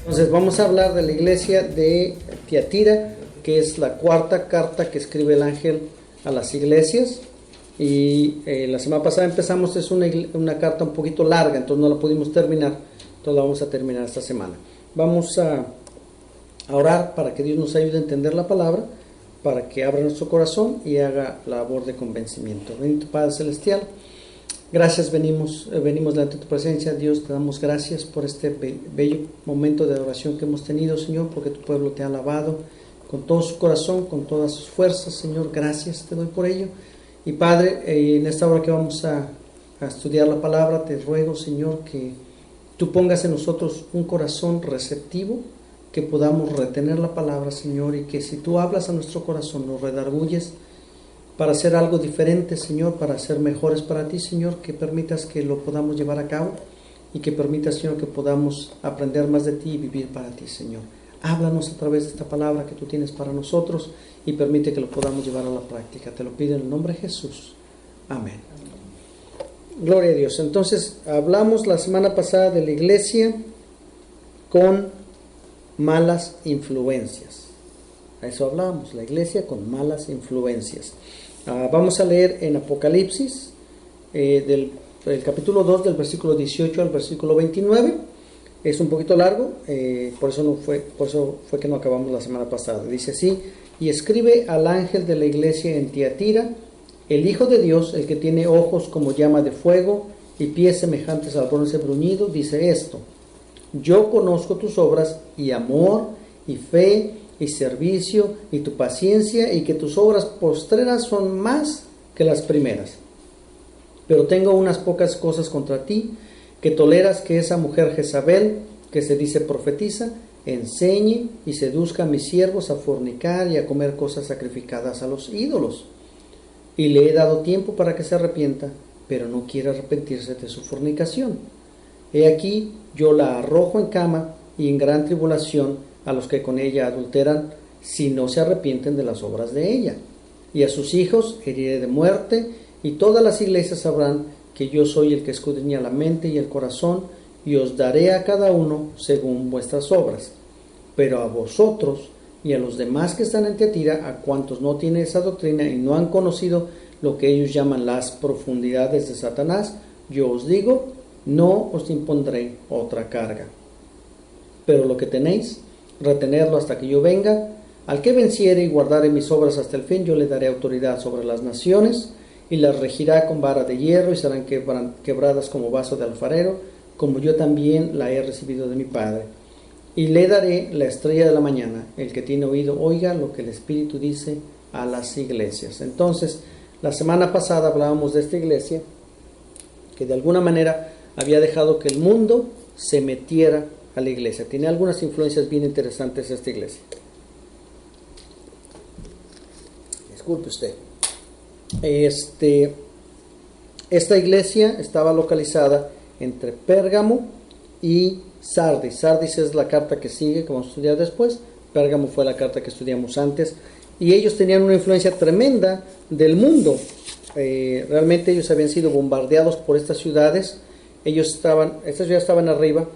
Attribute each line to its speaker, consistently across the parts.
Speaker 1: Entonces vamos a hablar de la iglesia de Tiatira, que es la cuarta carta que escribe el ángel a las iglesias. Y la semana pasada empezamos, es una carta un poquito larga, entonces no la pudimos terminar, entonces la vamos a terminar esta semana. Vamos a orar para que Dios nos ayude a entender la palabra, para que abra nuestro corazón y haga la labor de convencimiento. Bendito Padre Celestial, gracias, venimos delante de tu presencia. Dios, te damos gracias por este bello momento de adoración que hemos tenido, Señor, porque tu pueblo te ha alabado con todo su corazón, con todas sus fuerzas, Señor. Gracias te doy por ello. Y Padre, en esta hora que vamos a estudiar la palabra, te ruego, Señor, que tú pongas en nosotros un corazón receptivo, que podamos retener la palabra, Señor, y que si tú hablas a nuestro corazón, nos redarguyes para hacer algo diferente, Señor, para ser mejores para ti, Señor, que permitas que lo podamos llevar a cabo y que permitas, Señor, que podamos aprender más de ti y vivir para ti, Señor. Háblanos a través de esta palabra que tú tienes para nosotros y permite que lo podamos llevar a la práctica. Te lo pido en el nombre de Jesús. Amén. Gloria a Dios. Entonces, hablamos la semana pasada de la iglesia con malas influencias. A eso hablamos, la iglesia con malas influencias. Vamos a leer en Apocalipsis, del capítulo 2, del versículo 18 al versículo 29. Es un poquito largo, por eso fue que no acabamos la semana pasada. Dice así: y escribe al ángel de la iglesia en Tiatira, el Hijo de Dios, el que tiene ojos como llama de fuego y pies semejantes al bronce bruñido, dice esto: yo conozco tus obras y amor y fe y servicio y tu paciencia, y que tus obras postreras son más que las primeras. Pero tengo unas pocas cosas contra ti, que toleras que esa mujer Jezabel, que se dice profetiza, enseñe y seduzca a mis siervos a fornicar y a comer cosas sacrificadas a los ídolos. Y le he dado tiempo para que se arrepienta, pero no quiere arrepentirse de su fornicación. He aquí, yo la arrojo en cama y en gran tribulación a los que con ella adulteran, si no se arrepienten de las obras de ella. Y a sus hijos heriré de muerte, y todas las iglesias sabrán que yo soy el que escudriña la mente y el corazón, y os daré a cada uno según vuestras obras. Pero a vosotros y a los demás que están en Tiatira, a cuantos no tienen esa doctrina y no han conocido lo que ellos llaman las profundidades de Satanás, yo os digo, no os impondré otra carga. Pero lo que tenéis, retenerlo hasta que yo venga. Al que venciere y guardare mis obras hasta el fin, yo le daré autoridad sobre las naciones, y las regirá con vara de hierro, y serán quebradas como vaso de alfarero, como yo también la he recibido de mi Padre. Y le daré la estrella de la mañana. El que tiene oído, oiga lo que el Espíritu dice a las iglesias. Entonces, la semana pasada hablábamos de esta iglesia que de alguna manera había dejado que el mundo se metiera a la iglesia. Tiene algunas influencias bien interesantes esta iglesia. Disculpe usted. Esta iglesia estaba localizada entre Pérgamo y Sardis. Sardis es la carta que sigue, que vamos a estudiar después. Pérgamo fue la carta que estudiamos antes. Y ellos tenían una influencia tremenda del mundo. Realmente ellos habían sido bombardeados por estas ciudades. Estas ciudades estaban arriba,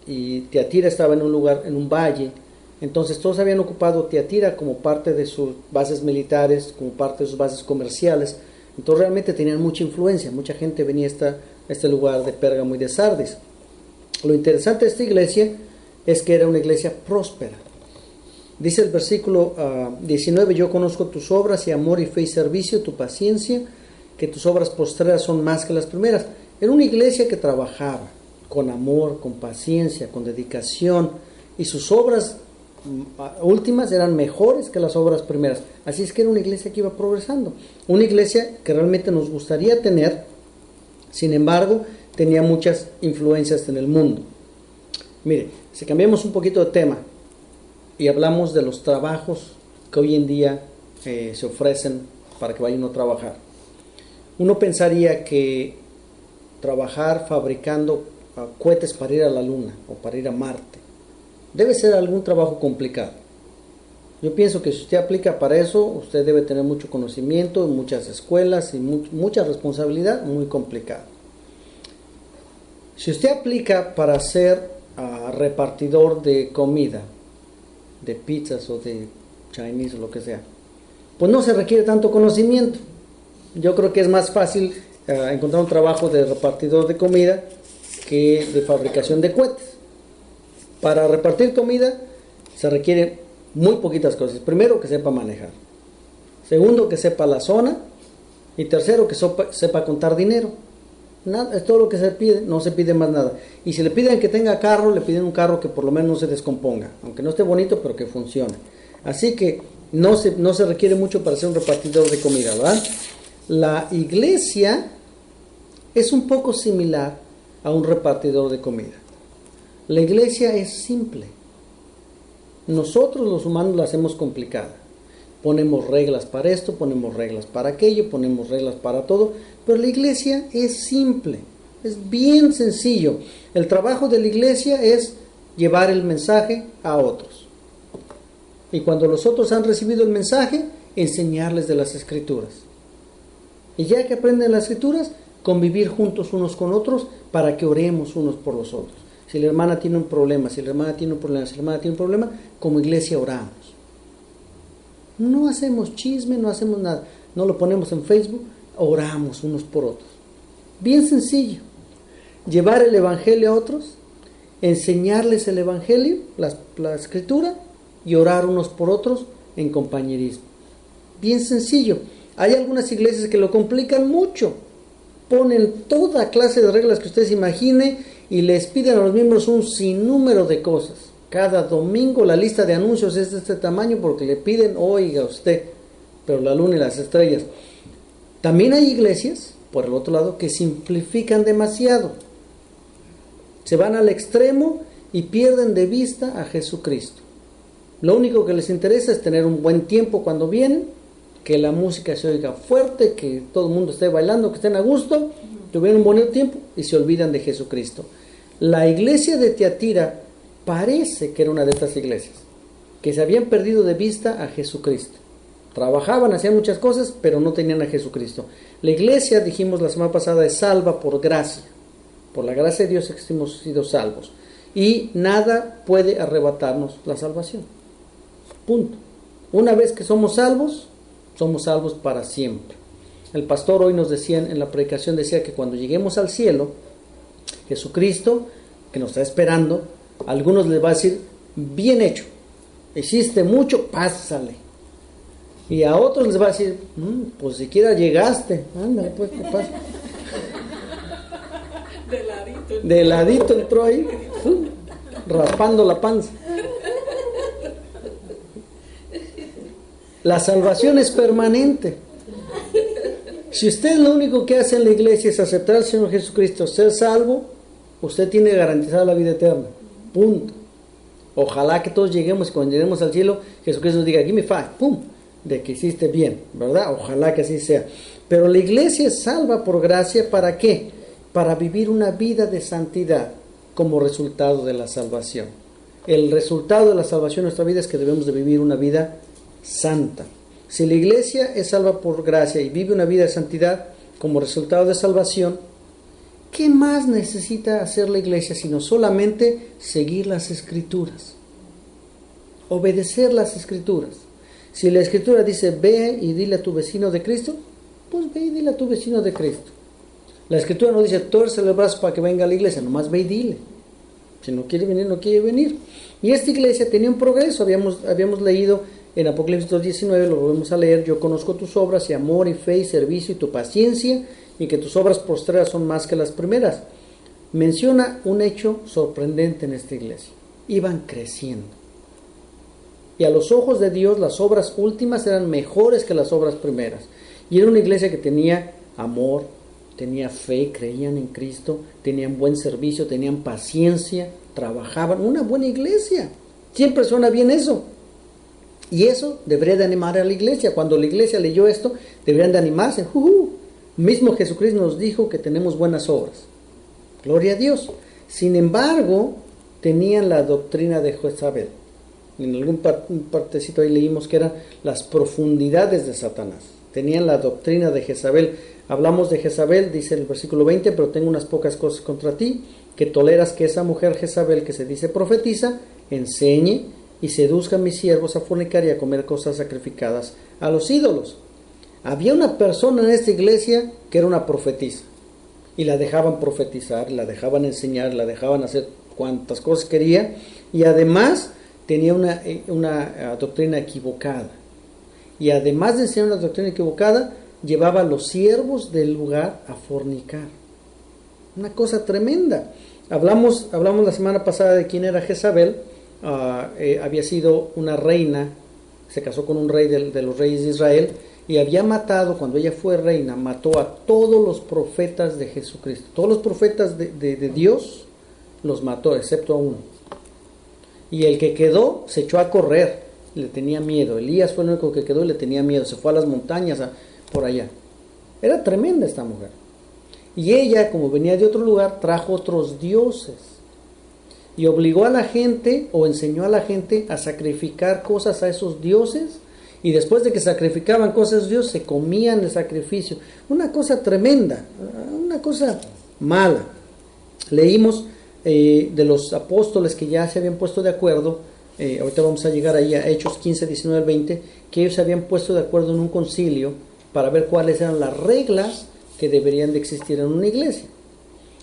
Speaker 1: y Tiatira estaba en un lugar, en un valle. Entonces todos habían ocupado Tiatira como parte de sus bases militares, como parte de sus bases comerciales. Entonces realmente tenían mucha influencia, mucha gente venía a este lugar de Pérgamo y de Sardis. Lo interesante de esta iglesia es que era una iglesia próspera. Dice el versículo 19: yo conozco tus obras y amor y fe y servicio, tu paciencia, que tus obras postreras son más que las primeras. Era una iglesia que trabajaba con amor, con paciencia, con dedicación, y sus obras últimas eran mejores que las obras primeras. Así es que era una iglesia que iba progresando, una iglesia que realmente nos gustaría tener. Sin embargo, tenía muchas influencias en el mundo. Mire, si cambiamos un poquito de tema y hablamos de los trabajos que hoy en día se ofrecen para que vaya uno a trabajar, uno pensaría que trabajar fabricando cohetes para ir a la luna o para ir a Marte debe ser algún trabajo complicado. Yo pienso que si usted aplica para eso, usted debe tener mucho conocimiento, muchas escuelas y mucha responsabilidad, muy complicado. Si usted aplica para ser repartidor de comida, de pizzas o de Chinese o lo que sea, pues no se requiere tanto conocimiento. Yo creo que es más fácil encontrar un trabajo de repartidor de comida que de fabricación de cohetes. Para repartir comida se requiere muy poquitas cosas. Primero, que sepa manejar. Segundo, que sepa la zona. Y tercero, que sepa contar dinero. Nada, es todo lo que se pide, no se pide más nada. Y si le piden que tenga carro, le piden un carro que por lo menos no se descomponga, aunque no esté bonito, pero que funcione. Así que no se requiere mucho para ser un repartidor de comida, ¿verdad? La iglesia es un poco similar a un repartidor de comida. La iglesia es simple. Nosotros los humanos la hacemos complicada. Ponemos reglas para esto, ponemos reglas para aquello, ponemos reglas para todo, pero la iglesia es simple, es bien sencillo. El trabajo de la iglesia es llevar el mensaje a otros. Y cuando los otros han recibido el mensaje, enseñarles de las Escrituras. Y ya que aprenden las Escrituras, convivir juntos unos con otros para que oremos unos por los otros. Si la hermana tiene un problema, si la hermana tiene un problema, si la hermana tiene un problema, como iglesia oramos. No hacemos chisme, no hacemos nada. No lo ponemos en Facebook, oramos unos por otros. Bien sencillo. Llevar el evangelio a otros, enseñarles el evangelio, la escritura, y orar unos por otros en compañerismo. Bien sencillo. Hay algunas iglesias que lo complican mucho. Ponen toda clase de reglas que ustedes imaginen y les piden a los miembros un sinnúmero de cosas. Cada domingo la lista de anuncios es de este tamaño porque le piden, oiga usted, pero la luna y las estrellas. También hay iglesias, por el otro lado, que simplifican demasiado. Se van al extremo y pierden de vista a Jesucristo. Lo único que les interesa es tener un buen tiempo cuando vienen, que la música se oiga fuerte, que todo el mundo esté bailando, que estén a gusto, tuvieron un bonito tiempo y se olvidan de Jesucristo. La iglesia de Tiatira parece que era una de estas iglesias, que se habían perdido de vista a Jesucristo. Trabajaban, hacían muchas cosas, pero no tenían a Jesucristo. La iglesia, dijimos la semana pasada, es salva por gracia. Por la gracia de Dios es que hemos sido salvos. Y nada puede arrebatarnos la salvación. Punto. Una vez que somos salvos para siempre. El pastor hoy nos decía, en la predicación decía que cuando lleguemos al cielo, Jesucristo, que nos está esperando, a algunos les va a decir, bien hecho, hiciste mucho, pásale. Y a otros les va a decir, pues siquiera llegaste, ándale pues, ¿qué pasa? De ladito entró ahí, raspando la panza. La salvación es permanente. Si usted lo único que hace en la iglesia es aceptar al Señor Jesucristo, ser salvo, usted tiene garantizada la vida eterna. Punto. Ojalá que todos lleguemos y cuando lleguemos al cielo, Jesucristo nos diga, give me five, pum, de que hiciste bien, ¿verdad? Ojalá que así sea. Pero la iglesia es salva por gracia, ¿para qué? Para vivir una vida de santidad como resultado de la salvación. El resultado de la salvación en nuestra vida es que debemos de vivir una vida santa. Si la iglesia es salva por gracia y vive una vida de santidad como resultado de salvación, ¿qué más necesita hacer la iglesia sino solamente seguir las Escrituras? Obedecer las Escrituras. Si la Escritura dice, ve y dile a tu vecino de Cristo, pues ve y dile a tu vecino de Cristo. La Escritura no dice, tuércele el brazo para que venga a la iglesia, nomás ve y dile. Si no quiere venir, no quiere venir. Y esta iglesia tenía un progreso, habíamos leído en Apocalipsis 2:19, lo volvemos a leer, yo conozco tus obras y amor y fe y servicio y tu paciencia, y que tus obras postreras son más que las primeras. Menciona un hecho sorprendente en esta iglesia. Iban creciendo. Y a los ojos de Dios las obras últimas eran mejores que las obras primeras. Y era una iglesia que tenía amor, tenía fe, creían en Cristo, tenían buen servicio, tenían paciencia, trabajaban. Una buena iglesia. Siempre suena bien eso. Y eso debería de animar a la iglesia. Cuando la iglesia leyó esto, deberían de animarse. Mismo Jesucristo nos dijo que tenemos buenas obras. Gloria a Dios. Sin embargo, tenían la doctrina de Jezabel. En algún partecito ahí leímos que eran las profundidades de Satanás. Tenían la doctrina de Jezabel. Hablamos de Jezabel, dice el versículo 20, pero tengo unas pocas cosas contra ti, que toleras que esa mujer Jezabel, que se dice profetiza, enseñe y seduzca a mis siervos a fornicar y a comer cosas sacrificadas a los ídolos. Había una persona en esta iglesia que era una profetisa, y la dejaban profetizar, la dejaban enseñar, la dejaban hacer cuantas cosas quería, y además tenía una doctrina equivocada. Y además de enseñar una doctrina equivocada, llevaba a los siervos del lugar a fornicar. Una cosa tremenda. Hablamos la semana pasada de quién era Jezabel. Había sido una reina, se casó con un rey de los reyes de Israel, y había matado, cuando ella fue reina, mató a todos los profetas de Jesucristo. Todos los profetas de Dios los mató, excepto a uno. Y el que quedó se echó a correr, le tenía miedo. Elías fue el único que quedó y le tenía miedo. Se fue a las montañas por allá. Era tremenda esta mujer. Y ella, como venía de otro lugar, trajo otros dioses. Y obligó a la gente, o enseñó a la gente, a sacrificar cosas a esos dioses. Y después de que sacrificaban cosas a esos dioses, se comían el sacrificio. Una cosa tremenda, una cosa mala. Leímos de los apóstoles que ya se habían puesto de acuerdo, ahorita vamos a llegar ahí a Hechos 15, 19 al 20, que ellos se habían puesto de acuerdo en un concilio para ver cuáles eran las reglas que deberían de existir en una iglesia.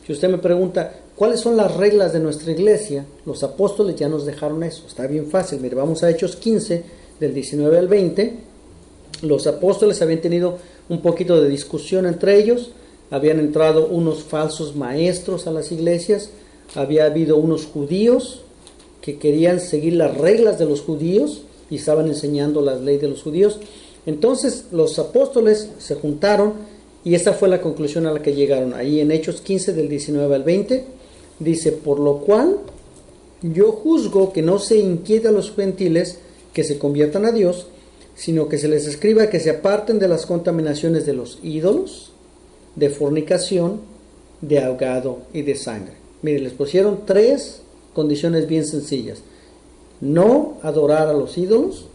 Speaker 1: Si usted me pregunta, ¿cuáles son las reglas de nuestra iglesia? Los apóstoles ya nos dejaron eso, está bien fácil. Mire, vamos a Hechos 15, del 19 al 20. Los apóstoles habían tenido un poquito de discusión entre ellos, habían entrado unos falsos maestros a las iglesias, había habido unos judíos que querían seguir las reglas de los judíos y estaban enseñando las leyes de los judíos. Entonces los apóstoles se juntaron y esta fue la conclusión a la que llegaron. Ahí en Hechos 15 del 19 al 20 dice: por lo cual yo juzgo que no se inquiete a los gentiles que se conviertan a Dios, sino que se les escriba que se aparten de las contaminaciones de los ídolos, de fornicación, de ahogado y de sangre. Mire, les pusieron 3 condiciones bien sencillas: no adorar a los ídolos,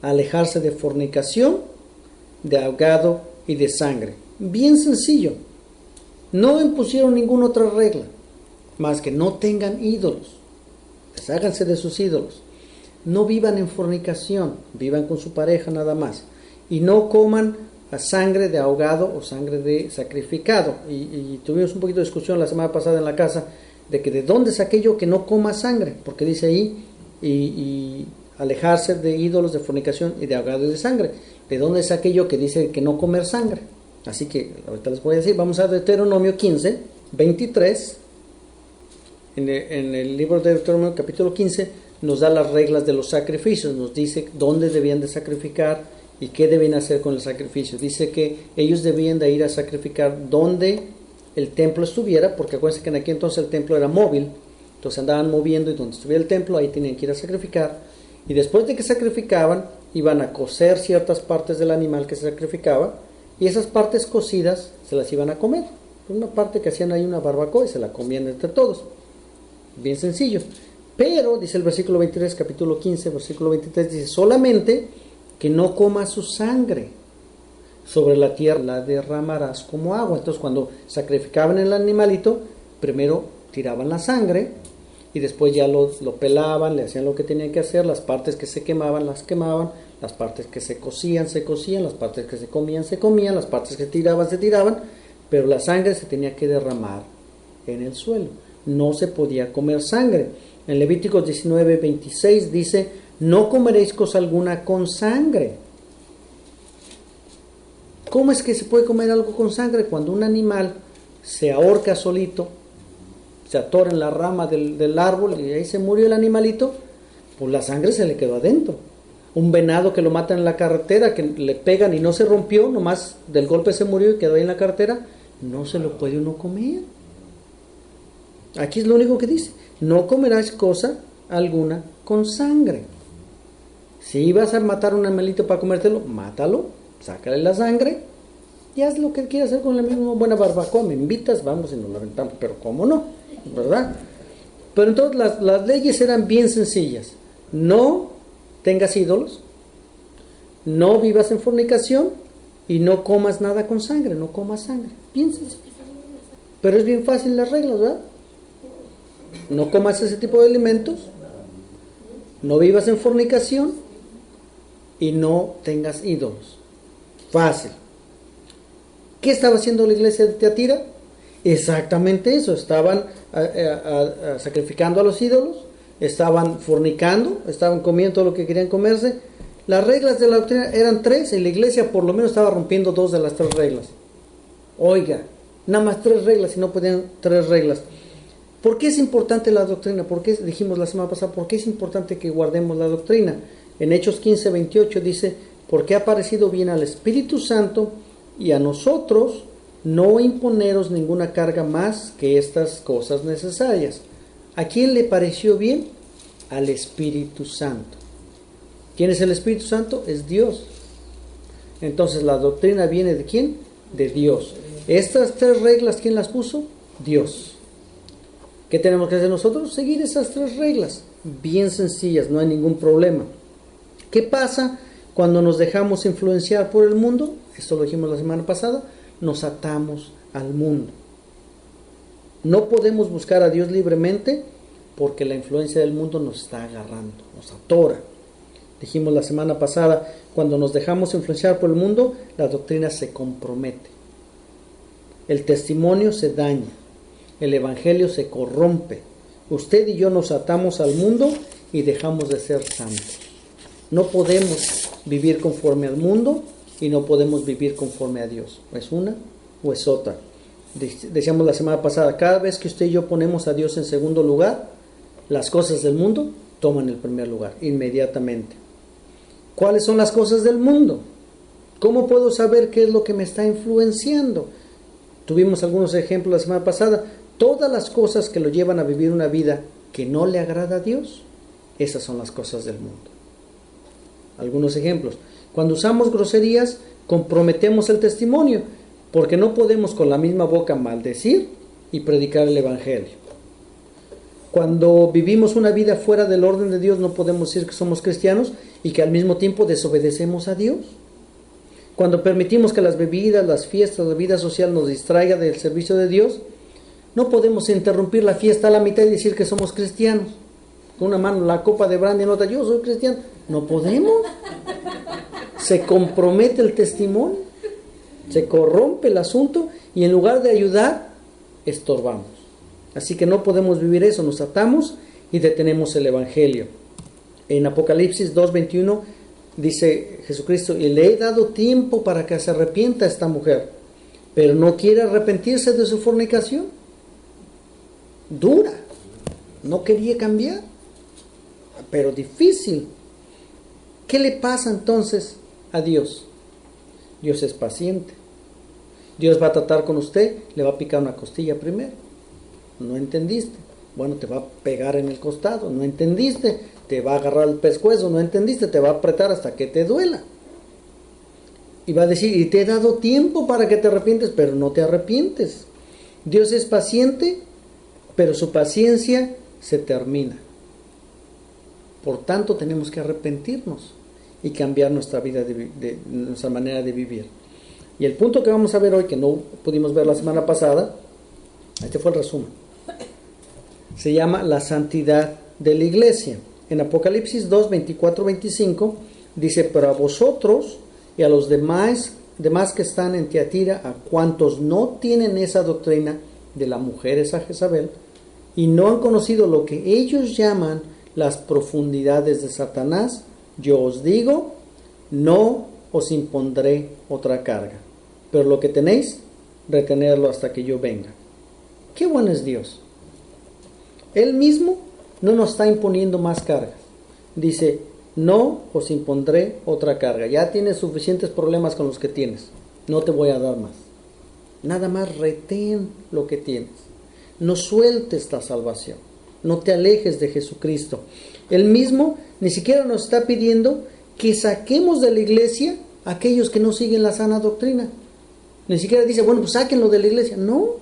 Speaker 1: alejarse de fornicación, de ahogado y de sangre. Bien sencillo. No impusieron ninguna otra regla más que no tengan ídolos, desháganse de sus ídolos, no vivan en fornicación, vivan con su pareja nada más, y no coman a sangre de ahogado o sangre de sacrificado. Y tuvimos un poquito de discusión la semana pasada en la casa de que de dónde saqué yo que no coma sangre, porque dice ahí y alejarse de ídolos, de fornicación y de ahogado y de sangre. ¿De dónde saqué yo que dice que no comer sangre? Así que ahorita les voy a decir. Vamos a Deuteronomio 15, 23. En el libro de Deuteronomio capítulo 15 nos da las reglas de los sacrificios, nos dice dónde debían de sacrificar y qué deben hacer con el sacrificio. Dice que ellos debían de ir a sacrificar donde el templo estuviera, porque acuérdense que en aquel entonces el templo era móvil, entonces andaban moviendo, y donde estuviera el templo ahí tenían que ir a sacrificar. Y después de que sacrificaban, iban a cocer ciertas partes del animal que se sacrificaba, y esas partes cocidas se las iban a comer. Una parte que hacían ahí una barbacoa y se la comían entre todos. Bien sencillo. Pero, dice el versículo 23, capítulo 15, versículo 23, dice: solamente que no coma su sangre, sobre la tierra la derramarás como agua. Entonces, cuando sacrificaban el animalito, primero tiraban la sangre, y después ya lo pelaban, le hacían lo que tenían que hacer. Las partes que se quemaban, las quemaban. Las partes que se cocían, las partes que se comían, las partes que se tiraban. Pero la sangre se tenía que derramar en el suelo. No se podía comer sangre. En Levíticos 19, 26 dice: no comeréis cosa alguna con sangre. ¿Cómo es que se puede comer algo con sangre? Cuando un animal se ahorca solito, se atora en la rama del árbol y ahí se murió el animalito, pues la sangre se le quedó adentro. Un venado que lo matan en la carretera, que le pegan y no se rompió, nomás del golpe se murió y quedó ahí en la carretera, no se lo puede uno comer. Aquí es lo único que dice: no comerás cosa alguna con sangre. Si vas a matar un animalito para comértelo, mátalo, sácale la sangre y haz lo que quieras hacer con la misma buena barbacoa. Me invitas, vamos y nos la aventamos, pero ¿cómo no? ¿Verdad? Pero entonces las leyes eran bien sencillas: no tengas ídolos, no vivas en fornicación y no comas nada con sangre, no comas sangre. Bien sencillo. Pero es bien fácil las reglas, ¿verdad? No comas ese tipo de alimentos, no vivas en fornicación y no tengas ídolos. Fácil. ¿Qué estaba haciendo la iglesia de Tiatira? Exactamente eso. Estaban sacrificando a los ídolos, estaban fornicando, estaban comiendo todo lo que querían comerse. Las reglas de la doctrina eran 3 y la iglesia por lo menos estaba rompiendo 2 de las 3 reglas. Oiga, nada más 3 reglas y no podían 3 reglas. ¿Por qué es importante la doctrina? ¿Por qué dijimos la semana pasada? ¿Por qué es importante que guardemos la doctrina? En Hechos 15:28 dice, porque ha parecido bien al Espíritu Santo y a nosotros no imponeros ninguna carga más que estas cosas necesarias. ¿A quién le pareció bien? Al Espíritu Santo. ¿Quién es el Espíritu Santo? Es Dios. Entonces la doctrina viene ¿de quién? De Dios. Estas 3 reglas, ¿quién las puso? Dios. ¿Qué tenemos que hacer nosotros? Seguir esas 3 reglas. Bien sencillas, no hay ningún problema. ¿Qué pasa cuando nos dejamos influenciar por el mundo? Esto lo dijimos la semana pasada. Nos atamos al mundo. No podemos buscar a Dios libremente porque la influencia del mundo nos está agarrando, nos atora. Dijimos la semana pasada, cuando nos dejamos influenciar por el mundo, la doctrina se compromete. El testimonio se daña. El evangelio se corrompe. Usted y yo nos atamos al mundo y dejamos de ser santos. No podemos vivir conforme al mundo y no podemos vivir conforme a Dios. O es una o es otra. Decíamos la semana pasada, cada vez que usted y yo ponemos a Dios en segundo lugar, las cosas del mundo toman el primer lugar, inmediatamente. ¿Cuáles son las cosas del mundo? ¿Cómo puedo saber qué es lo que me está influenciando? Tuvimos algunos ejemplos la semana pasada. Todas las cosas que lo llevan a vivir una vida que no le agrada a Dios, esas son las cosas del mundo. Algunos ejemplos. Cuando usamos groserías, comprometemos el testimonio, porque no podemos con la misma boca maldecir y predicar el evangelio. Cuando vivimos una vida fuera del orden de Dios, no podemos decir que somos cristianos y que al mismo tiempo desobedecemos a Dios. Cuando permitimos que las bebidas, las fiestas, la vida social nos distraiga del servicio de Dios, no podemos interrumpir la fiesta a la mitad y decir que somos cristianos. Con una mano la copa de brandy y en otra, yo soy cristiano. No podemos. Se compromete el testimonio, se corrompe el asunto y en lugar de ayudar, estorbamos. Así que no podemos vivir eso, nos atamos y detenemos el evangelio. En Apocalipsis 2:21 dice Jesucristo, y le he dado tiempo para que se arrepienta esta mujer, pero no quiere arrepentirse de su fornicación. Dura, no quería cambiar, pero difícil. ¿Qué le pasa entonces a Dios? Dios es paciente. Dios va a tratar con usted, le va a picar una costilla primero. ¿No entendiste? Bueno, te va a pegar en el costado. ¿No entendiste? Te va a agarrar el pescuezo. ¿No entendiste? Te va a apretar hasta que te duela. Y va a decir, y te he dado tiempo para que te arrepientes, pero no te arrepientes. Dios es paciente, pero su paciencia se termina. Por tanto, tenemos que arrepentirnos y cambiar nuestra vida, nuestra manera de vivir. Y el punto que vamos a ver hoy, que no pudimos ver la semana pasada, este fue el resumen. Se llama la santidad de la iglesia. En Apocalipsis 2, 24, 25 dice, pero a vosotros y a los demás que están en Tiatira, a cuantos no tienen esa doctrina de la mujer esa Jezabel, y no han conocido lo que ellos llaman las profundidades de Satanás, yo os digo, no os impondré otra carga, pero lo que tenéis, retenerlo hasta que yo venga. Qué bueno es Dios. Él mismo no nos está imponiendo más cargas. Dice, no os impondré otra carga. Ya tienes suficientes problemas con los que tienes. No te voy a dar más. Nada más retén lo que tienes. No sueltes la salvación. No te alejes de Jesucristo. Él mismo ni siquiera nos está pidiendo que saquemos de la iglesia a aquellos que no siguen la sana doctrina. Ni siquiera dice, bueno, pues sáquenlo de la iglesia. No.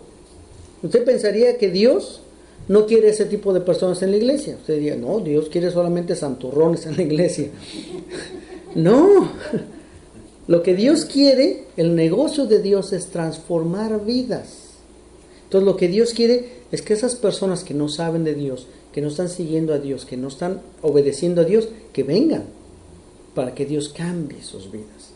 Speaker 1: Usted pensaría que Dios no quiere ese tipo de personas en la iglesia. Usted diría, no, Dios quiere solamente santurrones en la iglesia. No. Lo que Dios quiere, el negocio de Dios es transformar vidas. Entonces lo que Dios quiere es que esas personas que no saben de Dios, que no están siguiendo a Dios, que no están obedeciendo a Dios, que vengan para que Dios cambie sus vidas.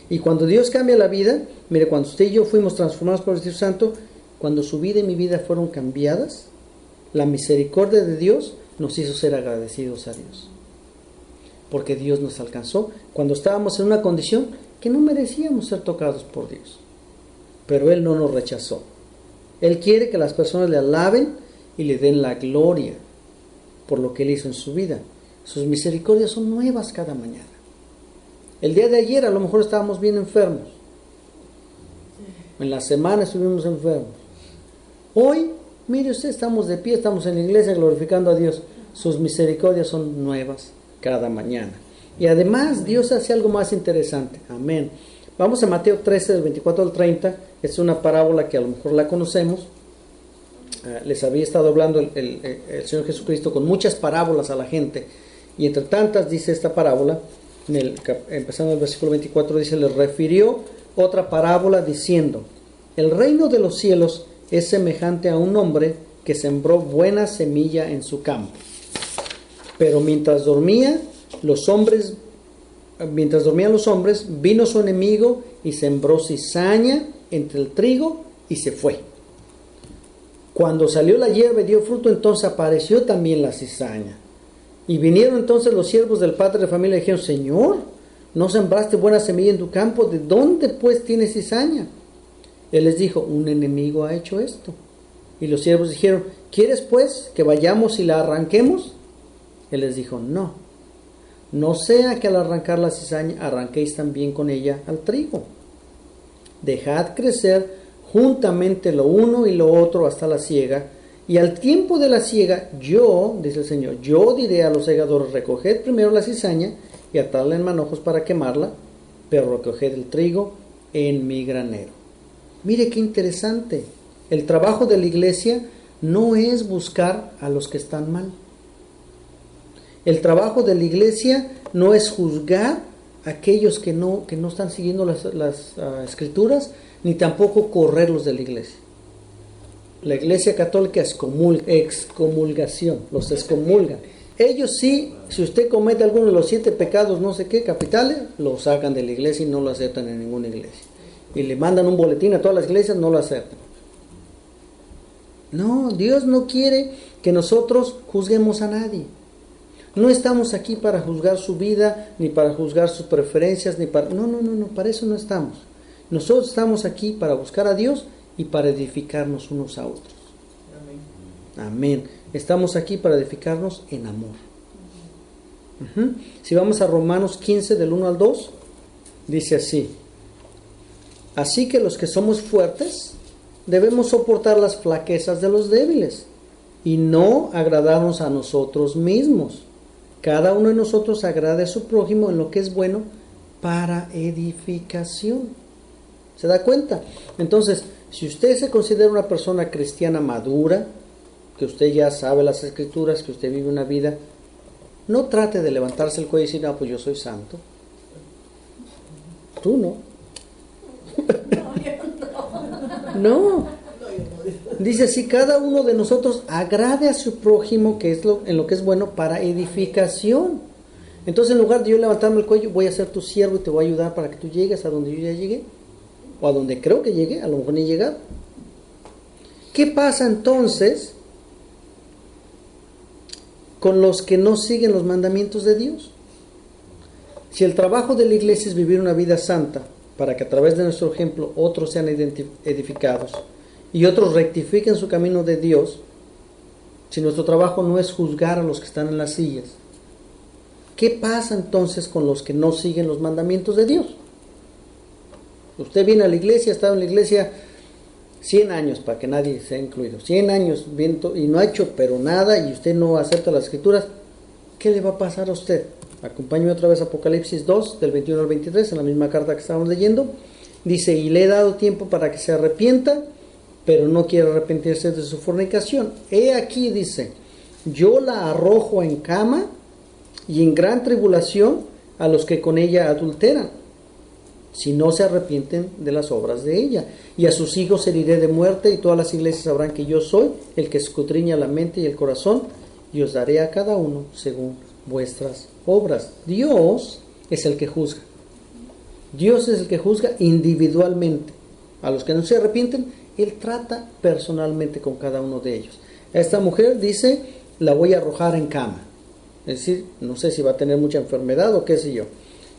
Speaker 1: Y cuando Dios cambia la vida, mire, cuando usted y yo fuimos transformados por el Espíritu Santo, cuando su vida y mi vida fueron cambiadas, la misericordia de Dios nos hizo ser agradecidos a Dios. Porque Dios nos alcanzó cuando estábamos en una condición que no merecíamos ser tocados por Dios. Pero Él no nos rechazó. Él quiere que las personas le alaben y le den la gloria por lo que Él hizo en su vida. Sus misericordias son nuevas cada mañana. El día de ayer a lo mejor estábamos bien enfermos. En la semana estuvimos enfermos. Hoy, mire usted, estamos de pie, estamos en la iglesia glorificando a Dios. Sus misericordias son nuevas cada mañana. Y además Dios hace algo más interesante. Amén. Vamos a Mateo 13, del 24 al 30. Es una parábola que a lo mejor la conocemos. Les había estado hablando el Señor Jesucristo con muchas parábolas a la gente. Y entre tantas dice esta parábola, empezando en el versículo 24, dice: les refirió otra parábola diciendo: el reino de los cielos es semejante a un hombre que sembró buena semilla en su campo. Pero mientras dormían los hombres, vino su enemigo y sembró cizaña entre el trigo y se fue. Cuando salió la hierba y dio fruto, entonces apareció también la cizaña. Y vinieron entonces los siervos del padre de familia y dijeron: Señor, ¿no sembraste buena semilla en tu campo? ¿De dónde pues tienes cizaña? Él les dijo: un enemigo ha hecho esto. Y los siervos dijeron: ¿quieres pues que vayamos y la arranquemos? Él les dijo: no sea que al arrancar la cizaña arranquéis también con ella al trigo. Dejad crecer juntamente lo uno y lo otro hasta la siega, y al tiempo de la siega yo, dice el Señor, yo diré a los segadores: recoged primero la cizaña y atadla en manojos para quemarla, pero recoged el trigo en mi granero. Mire qué interesante. El trabajo de la iglesia no es buscar a los que están mal. El trabajo de la iglesia no es juzgar a aquellos que no están siguiendo las escrituras, ni tampoco correrlos de la iglesia. La iglesia católica excomulgación, los excomulgan. Ellos sí, si usted comete alguno de los 7 pecados, no sé qué, capitales, lo sacan de la iglesia y no lo aceptan en ninguna iglesia. Y le mandan un boletín a todas las iglesias, no lo aceptan. No, Dios no quiere que nosotros juzguemos a nadie. No estamos aquí para juzgar su vida, ni para juzgar sus preferencias, ni para... No, para eso no estamos. Nosotros estamos aquí para buscar a Dios y para edificarnos unos a otros. Amén. Estamos aquí para edificarnos en amor. Si vamos a Romanos 15, del 1 al 2, dice así: así que los que somos fuertes debemos soportar las flaquezas de los débiles y no agradarnos a nosotros mismos. Cada uno de nosotros agrade a su prójimo en lo que es bueno para edificación. ¿Se da cuenta? Entonces, si usted se considera una persona cristiana madura, que usted ya sabe las escrituras, que usted vive una vida, no trate de levantarse el cuello y decir: no, pues yo soy santo. Tú no. No. Dice: si cada uno de nosotros agrade a su prójimo, que es en lo que es bueno para edificación. Entonces, en lugar de yo levantarme el cuello, voy a ser tu siervo y te voy a ayudar para que tú llegues a donde yo ya llegué, o a donde creo que llegué, a lo mejor ni he llegado. ¿Qué pasa entonces con los que no siguen los mandamientos de Dios? Si el trabajo de la iglesia es vivir una vida santa, para que a través de nuestro ejemplo otros sean edificados y otros rectifiquen su camino de Dios, si nuestro trabajo no es juzgar a los que están en las sillas, ¿qué pasa entonces con los que no siguen los mandamientos de Dios? Usted viene a la iglesia, ha estado en la iglesia 100 años, para que nadie sea incluido, 100 años y no ha hecho pero nada, y usted no acepta las escrituras. ¿Qué le va a pasar a usted? Acompáñeme otra vez a Apocalipsis 2, del 21 al 23, en la misma carta que estábamos leyendo. Dice: y le he dado tiempo para que se arrepienta, pero no quiere arrepentirse de su fornicación. He aquí, dice, yo la arrojo en cama y en gran tribulación a los que con ella adulteran, si no se arrepienten de las obras de ella. Y a sus hijos heriré de muerte, y todas las iglesias sabrán que yo soy el que escudriña la mente y el corazón, y os daré a cada uno según vuestras obras. Dios es el que juzga. Dios es el que juzga individualmente. A los que no se arrepienten, Él trata personalmente con cada uno de ellos. A esta mujer dice, la voy a arrojar en cama. Es decir, no sé si va a tener mucha enfermedad o qué sé yo.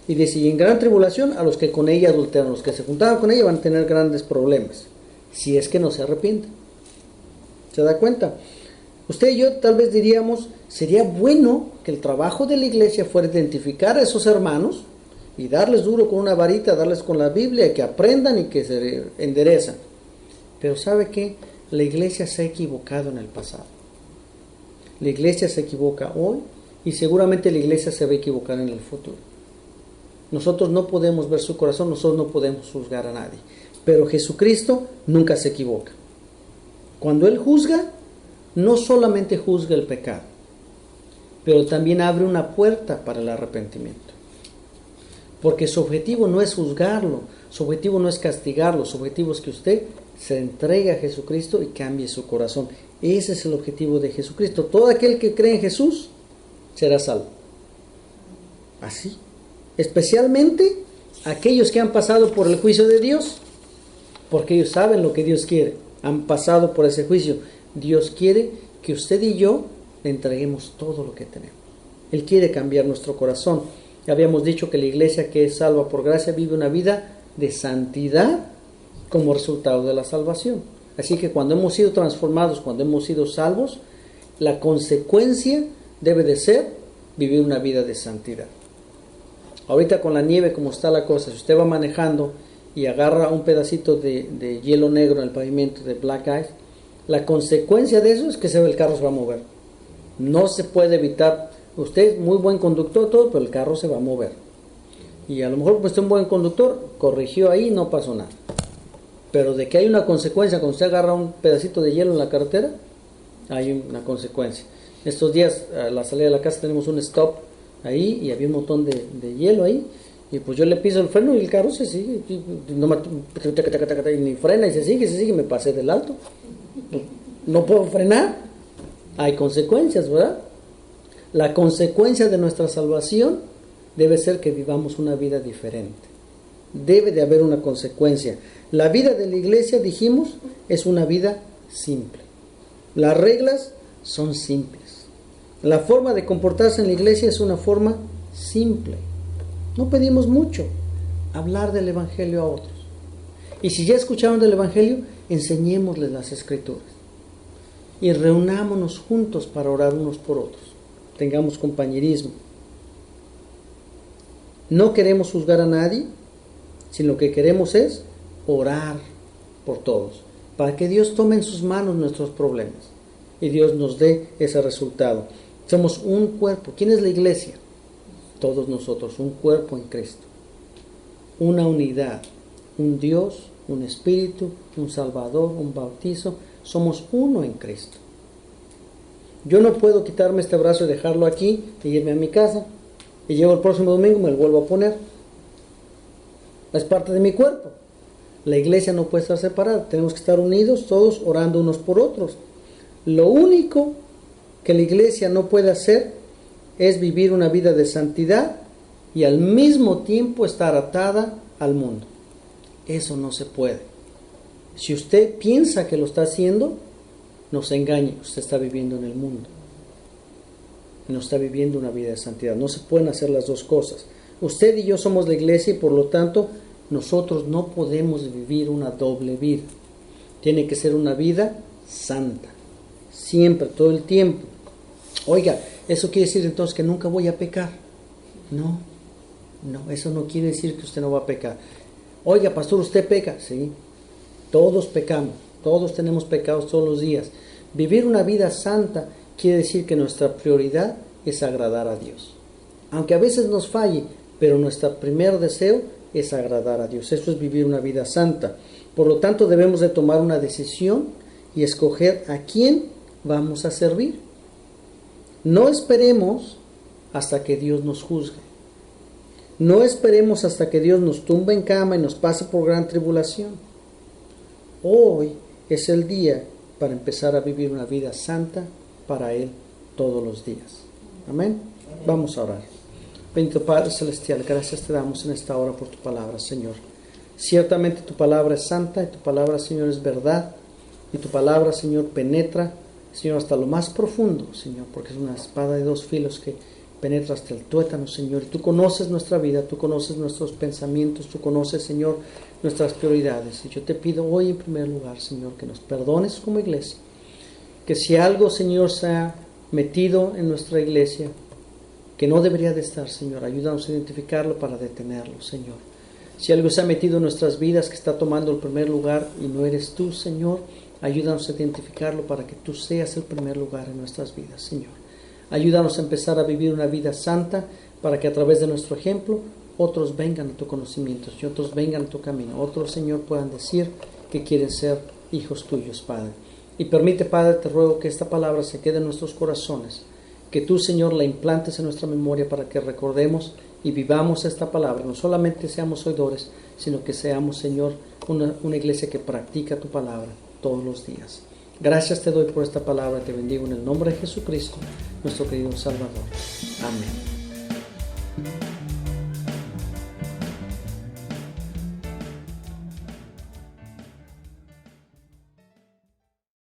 Speaker 1: Y dice, y en gran tribulación a los que con ella adulteran, los que se juntaban con ella van a tener grandes problemas, si es que no se arrepienten. ¿Se da cuenta? Usted y yo tal vez diríamos, sería bueno que el trabajo de la iglesia fuera identificar a esos hermanos y darles duro con una varita, darles con la Biblia, que aprendan y que se enderezan. Pero ¿sabe qué? La iglesia se ha equivocado en el pasado. La iglesia se equivoca hoy y seguramente la iglesia se va a equivocar en el futuro. Nosotros no podemos ver su corazón, nosotros no podemos juzgar a nadie. Pero Jesucristo nunca se equivoca. Cuando Él juzga, no solamente juzga el pecado, pero también abre una puerta para el arrepentimiento. Porque su objetivo no es juzgarlo, su objetivo no es castigarlo, su objetivo es que usted se entregue a Jesucristo y cambie su corazón. Ese es el objetivo de Jesucristo. Todo aquel que cree en Jesús será salvo. Así. Especialmente aquellos que han pasado por el juicio de Dios, porque ellos saben lo que Dios quiere, han pasado por ese juicio. Dios quiere que usted y yo le entreguemos todo lo que tenemos. Él quiere cambiar nuestro corazón. Ya habíamos dicho que la iglesia que es salva por gracia vive una vida de santidad como resultado de la salvación. Así que cuando hemos sido transformados, cuando hemos sido salvos, la consecuencia debe de ser vivir una vida de santidad. Ahorita con la nieve, como está la cosa, si usted va manejando y agarra un pedacito de hielo negro en el pavimento, de black ice, la consecuencia de eso es que el carro se va a mover. No se puede evitar. Usted es muy buen conductor, todo, pero el carro se va a mover. Y a lo mejor usted es un buen conductor, corrigió ahí y no pasó nada. Pero de que hay una consecuencia cuando usted agarra un pedacito de hielo en la carretera, hay una consecuencia. Estos días, a la salida de la casa, tenemos un stop ahí y había un montón de hielo ahí. Y pues yo le piso el freno y el carro se sigue. Y ni frena y se sigue, me pasé del alto. No puedo frenar. Hay consecuencias, ¿verdad? La consecuencia de nuestra salvación debe ser que vivamos una vida diferente. Debe de haber una consecuencia. La vida de la iglesia, dijimos, es una vida simple. Las reglas son simples. La forma de comportarse en la iglesia es una forma simple. No pedimos mucho. Hablar del evangelio a otros. Y si ya escucharon del evangelio, enseñémosles las escrituras. Y reunámonos juntos para orar unos por otros. Tengamos compañerismo. No queremos juzgar a nadie, sino lo que queremos es orar por todos, para que Dios tome en sus manos nuestros problemas y Dios nos dé ese resultado. Somos un cuerpo. ¿Quién es la iglesia? Todos nosotros, un cuerpo en Cristo, una unidad, un Dios, un Espíritu, un Salvador, un bautizo. Somos uno en Cristo. Yo no puedo quitarme este brazo y dejarlo aquí y irme a mi casa y llego el próximo domingo y me lo vuelvo a poner. Es parte de mi cuerpo. La iglesia no puede estar separada. Tenemos que estar unidos todos orando unos por otros. Lo único que la iglesia no puede hacer es vivir una vida de santidad y al mismo tiempo estar atada al mundo. Eso no se puede. Si usted piensa que lo está haciendo, no se engañe, usted está viviendo en el mundo. No está viviendo una vida de santidad. No se pueden hacer las dos cosas. Usted y yo somos la iglesia y por lo tanto nosotros no podemos vivir una doble vida. Tiene que ser una vida santa. Siempre, todo el tiempo. Oiga, ¿eso quiere decir entonces que nunca voy a pecar? No, eso no quiere decir que usted no va a pecar. Oiga, pastor, ¿usted peca? Sí, todos pecamos, todos tenemos pecados todos los días. Vivir una vida santa quiere decir que nuestra prioridad es agradar a Dios. Aunque a veces nos falle, pero nuestro primer deseo es agradar a Dios. Eso es vivir una vida santa. Por lo tanto, debemos de tomar una decisión y escoger a quién vamos a servir. No esperemos hasta que Dios nos juzgue. No esperemos hasta que Dios nos tumbe en cama y nos pase por gran tribulación. Hoy es el día para empezar a vivir una vida santa para Él todos los días. Amén. Vamos a orar. Bendito Padre Celestial, gracias te damos en esta hora por tu palabra, Señor. Ciertamente tu palabra es santa y tu palabra, Señor, es verdad. Y tu palabra, Señor, penetra, Señor, hasta lo más profundo, Señor, porque es una espada de dos filos que penetra hasta el tuétano, Señor. Y tú conoces nuestra vida, tú conoces nuestros pensamientos, tú conoces, Señor, nuestras prioridades. Y yo te pido hoy en primer lugar, Señor, que nos perdones como iglesia. Que si algo, Señor, se ha metido en nuestra iglesia, que no debería de estar, Señor, ayúdanos a identificarlo para detenerlo, Señor. Si algo se ha metido en nuestras vidas que está tomando el primer lugar y no eres tú, Señor, ayúdanos a identificarlo para que tú seas el primer lugar en nuestras vidas, Señor. Ayúdanos a empezar a vivir una vida santa para que a través de nuestro ejemplo otros vengan a tu conocimiento y otros vengan a tu camino. Otros, Señor, puedan decir que quieren ser hijos tuyos, Padre. Y permite, Padre, te ruego que esta palabra se quede en nuestros corazones. Que tú, Señor, la implantes en nuestra memoria para que recordemos y vivamos esta palabra. No solamente seamos oidores, sino que seamos, Señor, una iglesia que practica tu palabra todos los días. Gracias te doy por esta palabra. Te bendigo en el nombre de Jesucristo, nuestro querido Salvador. Amén.